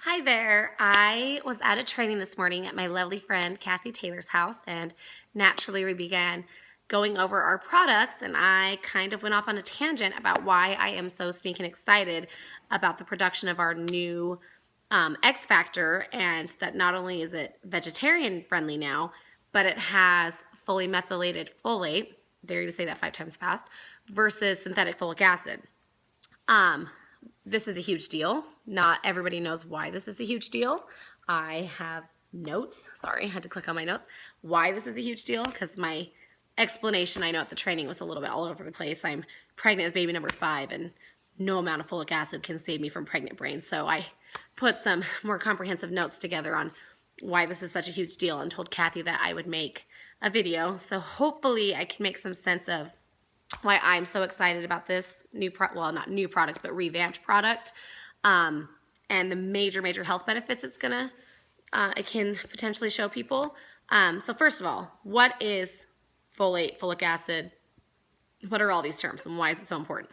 Hi there. I was at a training this morning at my lovely friend Kathy Taylor's house, and naturally we began going over our products, and I kind of went off on a tangent about why I am so stinking excited about the production of our new X Factor, and that not only is it vegetarian friendly now, but it has fully methylated folate, dare you to say that 5 times fast, versus synthetic folic acid. This is a huge deal. Not everybody knows why this is a huge deal. I have notes. Sorry, I had to click on my notes. Why this is a huge deal, because my explanation, I know at the training, was a little bit all over the place. I'm pregnant with baby number 5, and no amount of folic acid can save me from pregnant brain. So I put some more comprehensive notes together on why this is such a huge deal and told Kathy that I would make a video. So hopefully I can make some sense of why I'm so excited about this new not new product, but revamped product, and the major health benefits it can potentially show people. So first of all, what is folate, folic acid? What are all these terms, and why is it so important?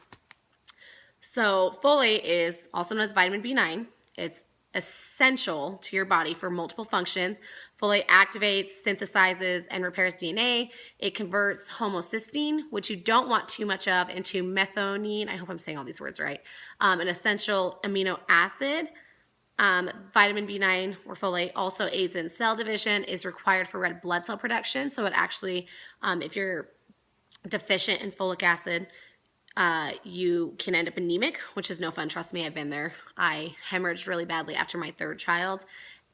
So folate is also known as vitamin B9. It's essential to your body for multiple functions. Folate activates, synthesizes, and repairs DNA. It converts homocysteine, which you don't want too much of, into methionine. I hope I'm saying all these words right. An essential amino acid. Vitamin B9 or folate also aids in cell division, is required for red blood cell production. So it actually, if you're deficient in folic acid, you can end up anemic, which is no fun. Trust me, I've been there. I hemorrhaged really badly after my 3rd child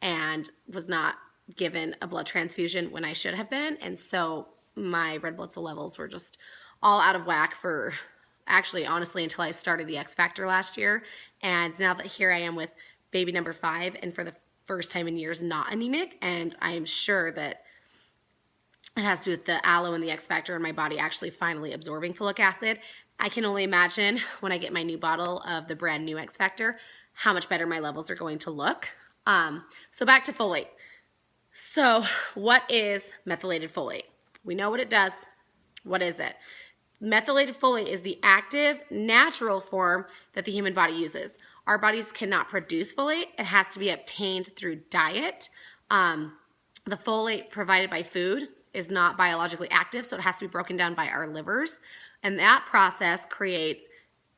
and was not given a blood transfusion when I should have been. And so my red blood cell levels were just all out of whack for actually, honestly, until I started the X Factor last year. And now that here I am with baby number 5, and for the first time in years, not anemic. And I'm sure that it has to do with the aloe and the X Factor in my body actually finally absorbing folic acid. I can only imagine when I get my new bottle of the brand new X Factor how much better my levels are going to look. So back to folate. So what is methylated folate? We know what it does. What is it? Methylated folate is the active, natural form that the human body uses. Our bodies cannot produce folate. It has to be obtained through diet. The folate provided by food is not biologically active, so it has to be broken down by our livers. And that process creates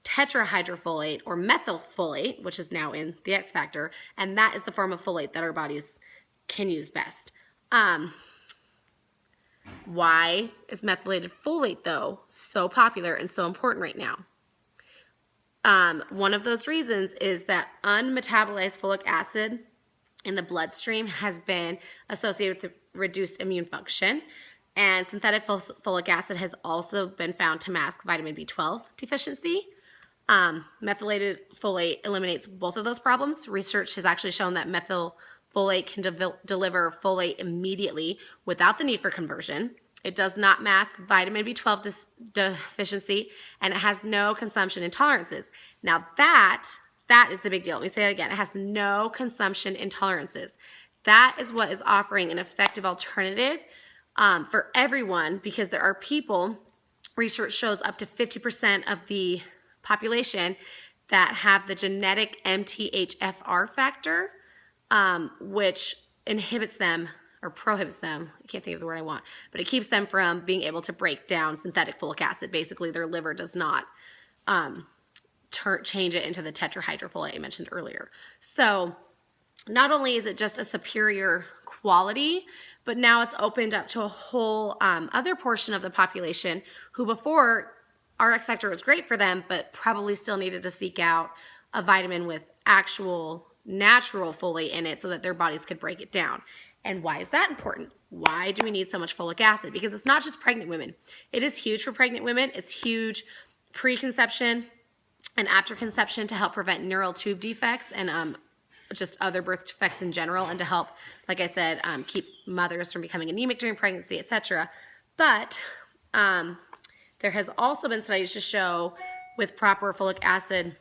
tetrahydrofolate or methylfolate, which is now in the X Factor, and that is the form of folate that our bodies can use best. Why is methylated folate, though, so popular and so important right now? One of those reasons is that unmetabolized folic acid in the bloodstream has been associated with reduced immune function. And synthetic folic acid has also been found to mask vitamin B12 deficiency. Methylated folate eliminates both of those problems. Research has actually shown that methylfolate can deliver folate immediately without the need for conversion. It does not mask vitamin B12 deficiency, and it has no consumption intolerances. Now that is the big deal. Let me say that again. It has no consumption intolerances. That is what is offering an effective alternative for everyone, because there are people, research shows up to 50% of the population that have the genetic MTHFR factor, which inhibits them or prohibits them, I can't think of the word I want, but it keeps them from being able to break down synthetic folic acid. Basically, their liver does not change it into the tetrahydrofolate I mentioned earlier. So not only is it just a superior quality, but now it's opened up to a whole other portion of the population who before our X Factor was great for them, but probably still needed to seek out a vitamin with actual natural folate in it so that their bodies could break it down. And why is that important? Why do we need so much folic acid? Because it's not just pregnant women. It is huge for pregnant women. It's huge pre-conception and after conception to help prevent neural tube defects and just other birth defects in general, and to help, like I said, keep mothers from becoming anemic during pregnancy, etc. But there has also been studies to show with proper folic acid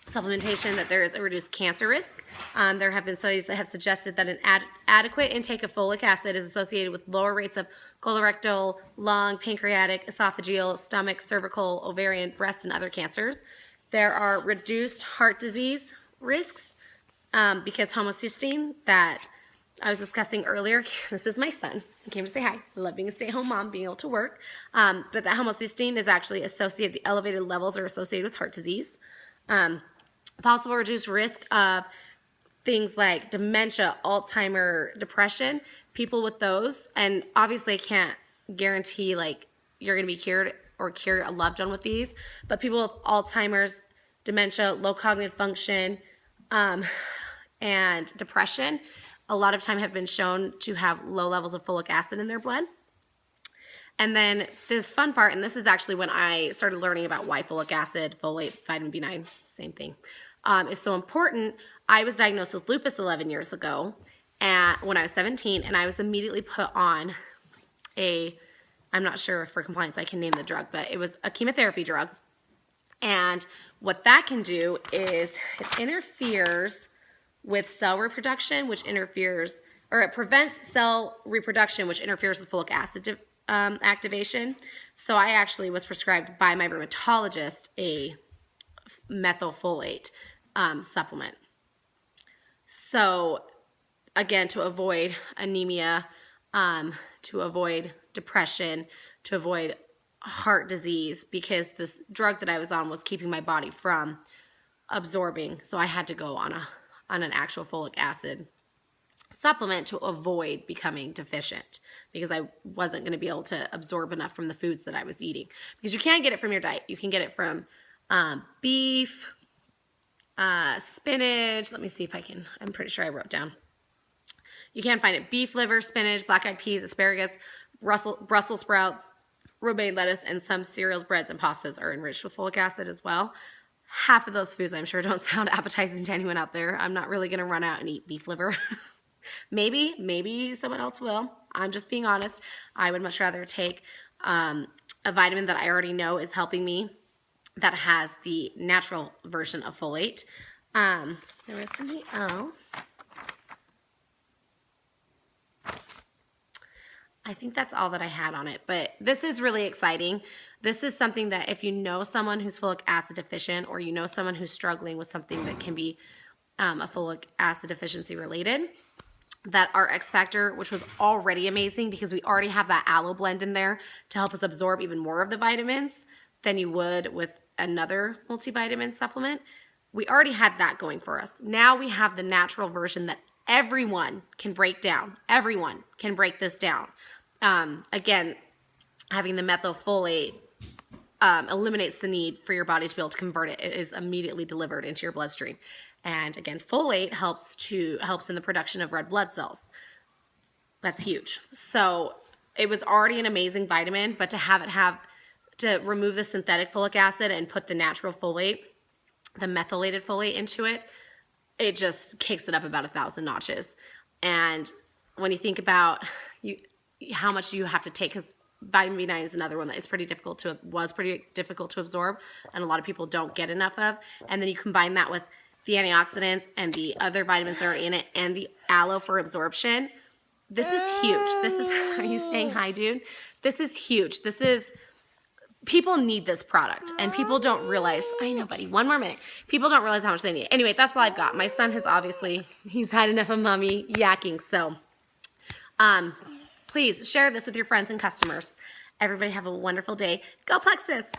supplementation that there is a reduced cancer risk. There have been studies that have suggested that an adequate intake of folic acid is associated with lower rates of colorectal, lung, pancreatic, esophageal, stomach, cervical, ovarian, breast, and other cancers. There are reduced heart disease risks because homocysteine that I was discussing earlier, this is my son. He came to say hi. I love being a stay-at-home mom, being able to work. But that homocysteine is actually associated, the elevated levels are associated with heart disease. Possible reduced risk of things like dementia, Alzheimer, depression, people with those. And obviously I can't guarantee like you're going to be cured or cure a loved one with these, but people with Alzheimer's, dementia, low cognitive function, and depression, a lot of time have been shown to have low levels of folic acid in their blood. And then the fun part, and this is actually when I started learning about why folic acid, folate, vitamin B9, same thing, is so important. I was diagnosed with lupus 11 years ago when I was 17, and I was immediately put on I'm not sure if for compliance I can name the drug, but it was a chemotherapy drug. And what that can do is it interferes with cell reproduction, which interferes, or it prevents cell reproduction, which interferes with folic acid activation. So I actually was prescribed by my rheumatologist a methylfolate supplement. So again, to avoid anemia, to avoid depression, to avoid heart disease, because this drug that I was on was keeping my body from absorbing. So I had to go on an actual folic acid supplement to avoid becoming deficient, because I wasn't going to be able to absorb enough from the foods that I was eating. Because you can't get it from your diet. You can get it from beef, spinach. Let me see if I can. I'm pretty sure I wrote down. You can find it beef liver, spinach, black-eyed peas, asparagus, Brussels sprouts, romaine lettuce, and some cereals, breads, and pastas are enriched with folic acid as well. Half of those foods, I'm sure, don't sound appetizing to anyone out there. I'm not really going to run out and eat beef liver. Maybe someone else will. I'm just being honest. I would much rather take a vitamin that I already know is helping me, that has the natural version of folate. There was something else. I think that's all that I had on it, but this is really exciting. This is something that if you know someone who's folic acid deficient, or you know someone who's struggling with something that can be a folic acid deficiency related, that our xfactor, which was already amazing because we already have that aloe blend in there to help us absorb even more of the vitamins than you would with another multivitamin supplement. We already had that going for us. Now we have the natural version that everyone can break down. Everyone can break this down. Again, having the methylfolate eliminates the need for your body to be able to convert it. It is immediately delivered into your bloodstream. And again, folate helps in the production of red blood cells. That's huge. So it was already an amazing vitamin, but to remove the synthetic folic acid and put the natural folate, the methylated folate into it, it just kicks it up about 1,000 notches. And when you think about how much you have to take, because vitamin B9 is another one that was pretty difficult to absorb, and a lot of people don't get enough of. And then you combine that with the antioxidants and the other vitamins that are in it and the aloe for absorption. This is huge. Are you saying hi, dude? This is huge. People need this product, and people don't realize, I know, buddy, one more minute. People don't realize how much they need it. Anyway, that's all I've got. My son he's had enough of mommy yakking. So please share this with your friends and customers. Everybody have a wonderful day. Go Plexus!